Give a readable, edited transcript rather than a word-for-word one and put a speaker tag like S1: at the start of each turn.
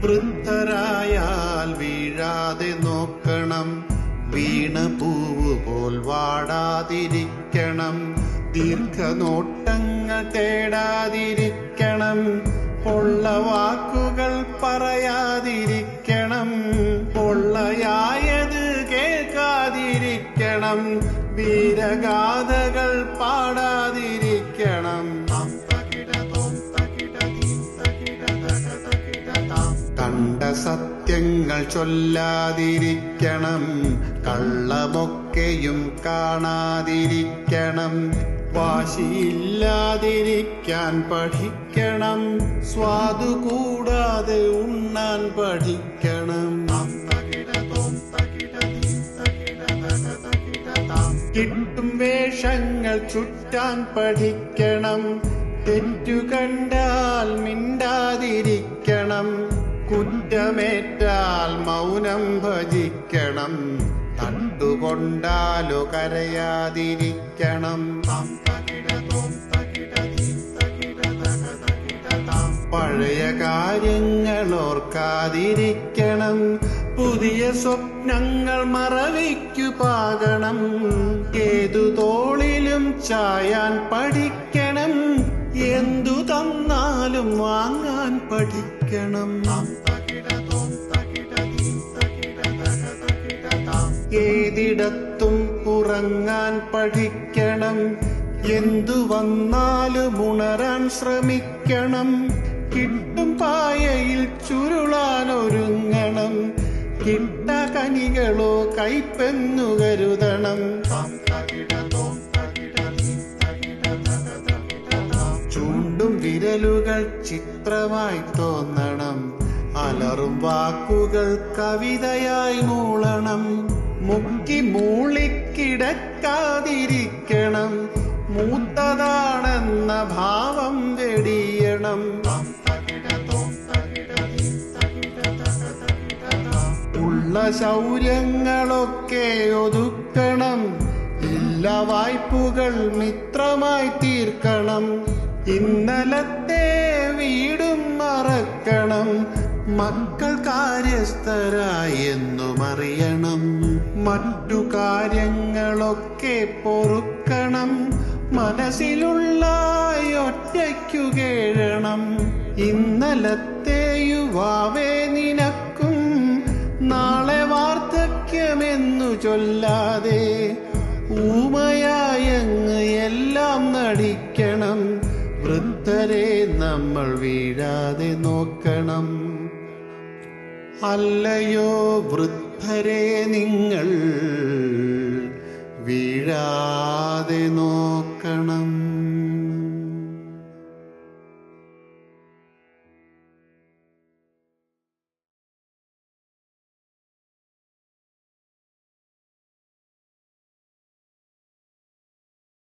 S1: വൃദ്ധരായാൽ വീഴാതെ നോക്കണം, വീണ പൂവ് പോൽ വാടാതിരിക്കണം, ദീർഘനോട്ടങ്ങൾ തേടാതിരിക്കണം, പൊള്ള വാക്കുകൾ പറയാതിരിക്കണം, പൊള്ളയായത് കേൾക്കാതിരിക്കണം, വീരഗാഥകൾ പാടാതിരിക്കണം, കണ്ട സത്യങ്ങൾ ചൊല്ലാതിരിക്കണം, കള്ളമൊക്കെയും കാണാതിരിക്കണം, വാശിയില്ലാതിരിക്കാൻ പഠിക്കണം, സ്വാദു കൂടാതെ ഉണ്ണാൻ പഠിക്കണം, കിട്ടും വേഷങ്ങൾ ചുറ്റാൻ പഠിക്കണം, തെറ്റു കണ്ടാൽ മിണ്ടാതിരിക്കണം, കുറ്റമേറ്റാൽ മൗനം ഭജിക്കണം, തട്ടുകൊണ്ടാലോ കരയാതിരിക്കണം, പഴയ കാര്യങ്ങൾ ഓർക്കാതിരിക്കണം, പുതിയ സ്വപ്നങ്ങൾ മറവിക്കു പാകണം, ഏതു തോളിലും ചായാൻ പഠിക്കണം, എന്തു തന്നാലും വാങ്ങാൻ പഠിക്കണം, ഏതിടത്തും ഉറങ്ങാൻ പഠിക്കണം, എന്തു വന്നാലും ഉണരാൻ ശ്രമിക്കണം, കിട്ടും പായയിൽ ചുരുളാൻ ഒരുങ്ങണം, കിട്ട കനികളോ കൈപ്പെന്നു കരുതണം, ചൂണ്ടും വിരലുകൾ ചിത്രമായി തോന്നണം, അലറും വാക്കുകൾ കവിതയായി മൂളണം, മുക്കി മൂളിക്കിടക്കാതിരിക്കണം, മൂത്തതാണെന്ന ഭാവം വെടിയണം, ഉള്ള ശൗര്യങ്ങളൊക്കെ ഒതുക്കണം, ഇല്ല വായ്പുകൾ മിത്രമായി തീർക്കണം, ഇന്നലത്തെ വീടും മറക്കണം, മക്കൾ കാര്യസ്ഥരായി എന്നും അറിയണം, മറ്റു കാര്യങ്ങളൊക്കെ പൊറുക്കണം, മനസ്സിലുള്ള ഒറ്റയ്ക്കു കേഴണം, ഇന്നലത്തെ യുവാവേ നിനക്കും നാളെ വാർദ്ധക്യമെന്നു ചൊല്ലാതെ ഊമയായങ്ങ് എല്ലാം നടിക്കണം, വൃദ്ധരെ നമ്മൾ വീഴാതെ നോക്കണം, അല്ലയോ വൃദ്ധരെ നിങ്ങൾ വീഴാതെ നോക്കണം.